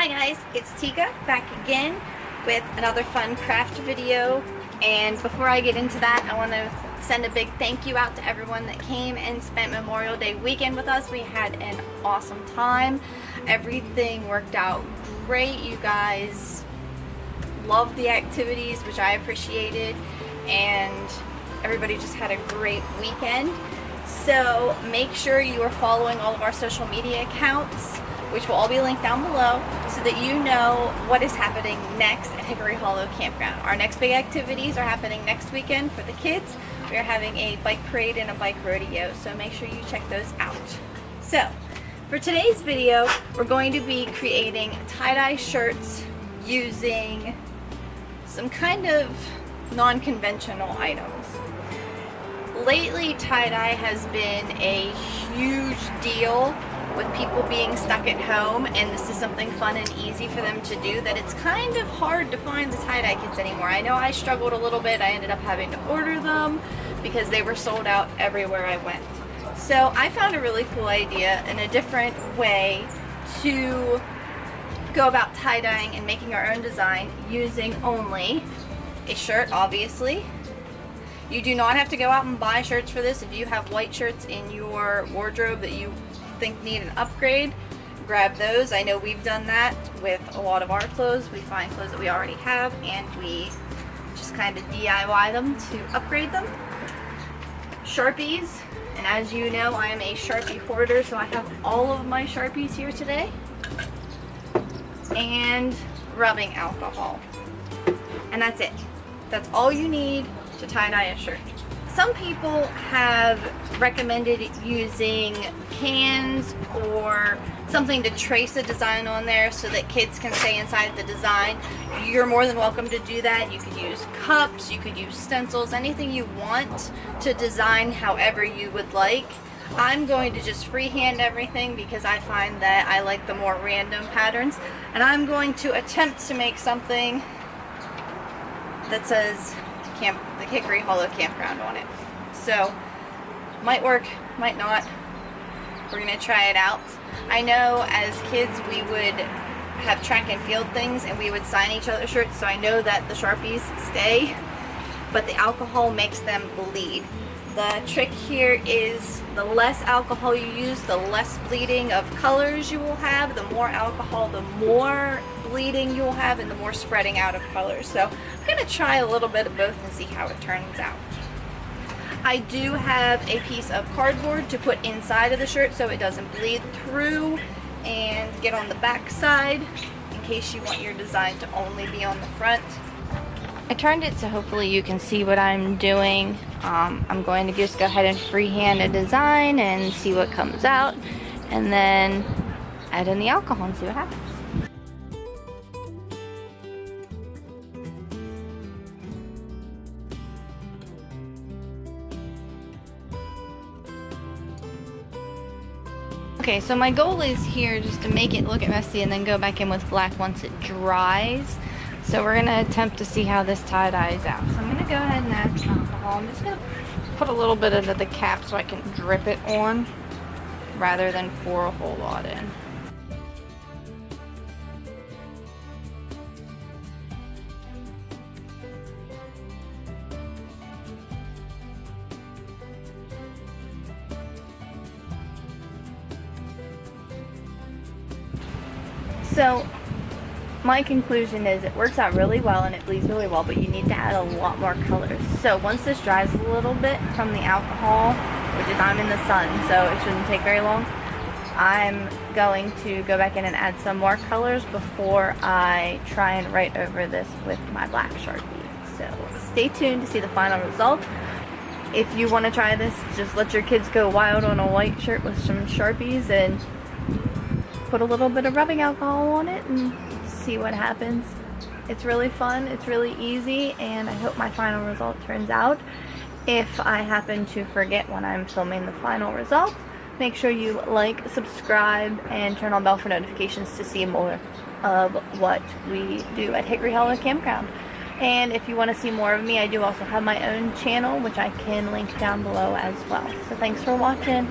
Hi guys, it's Tika back again with another fun craft video, and before I get into that I want to send a big thank you out to everyone that came and spent Memorial Day weekend with us. We had an awesome time. Everything worked out great. You guys loved the activities, which I appreciated, and everybody just had a great weekend. So make sure you are following all of our social media accounts, which will all be linked down below, so that you know what is happening next at Hickory Hollow Campground. Our next big activities are happening next weekend for the kids. We are having a bike parade and a bike rodeo, so make sure you check those out. So, for today's video, we're going to be creating tie-dye shirts using some kind of non-conventional items. Lately, tie-dye has been a huge deal with people being stuck at home, and this is something fun and easy for them to do, that it's kind of hard to find the tie-dye kits anymore. I know I struggled a little bit. I ended up having to order them because they were sold out everywhere I went. So I found a really cool idea and a different way to go about tie-dyeing and making our own design using only a shirt, obviously. You do not have to go out and buy shirts for this. If you have white shirts in your wardrobe that you think need an upgrade, grab those. I know we've done that with a lot of our clothes. We find clothes that we already have and we just kind of DIY them to upgrade them. Sharpies, and as you know, I am a Sharpie hoarder, so I have all of my Sharpies here today. And rubbing alcohol. And that's it. That's all you need to tie-dye a shirt. Some people have recommended using cans or something to trace a design on there so that kids can stay inside the design. You're more than welcome to do that. You could use cups, you could use stencils, anything you want to design however you would like. I'm going to just freehand everything because I find that I like the more random patterns, and I'm going to attempt to make something that says the Hickory Hollow Campground on it. So, might work, might not. We're going to try it out. I know as kids we would have track and field things and we would sign each other's shirts, so I know that the Sharpies stay, but the alcohol makes them bleed. The trick here is the less alcohol you use, the less bleeding of colors you will have. The more alcohol, the more bleeding you will have, and the more spreading out of colors. So I'm going to try a little bit of both and see how it turns out. I do have a piece of cardboard to put inside of the shirt so it doesn't bleed through and get on the back side in case you want your design to only be on the front. I turned it so hopefully you can see what I'm doing. I'm going to just go ahead and freehand a design and see what comes out, and then add in the alcohol and see what happens. Okay, so my goal is here just to make it look messy and then go back in with black once it dries. So we're going to attempt to see how this tie-dyes out. So I'm going to go ahead and add some alcohol. I'm just going to put a little bit into the cap so I can drip it on rather than pour a whole lot in. So my conclusion is it works out really well and it bleeds really well, but you need to add a lot more colors. So once this dries a little bit from the alcohol, which is I'm in the sun, so it shouldn't take very long, I'm going to go back in and add some more colors before I try and write over this with my black Sharpie. So stay tuned to see the final result. If you want to try this, just let your kids go wild on a white shirt with some Sharpies and put a little bit of rubbing alcohol on it and see what happens. It's really fun, it's really easy, and I hope my final result turns out. If I happen to forget when I'm filming the final result, make sure you like, subscribe, and turn on bell for notifications to see more of what we do at Hickory Hollow Campground. And if you want to see more of me, I do also have my own channel, which I can link down below as well. So thanks for watching.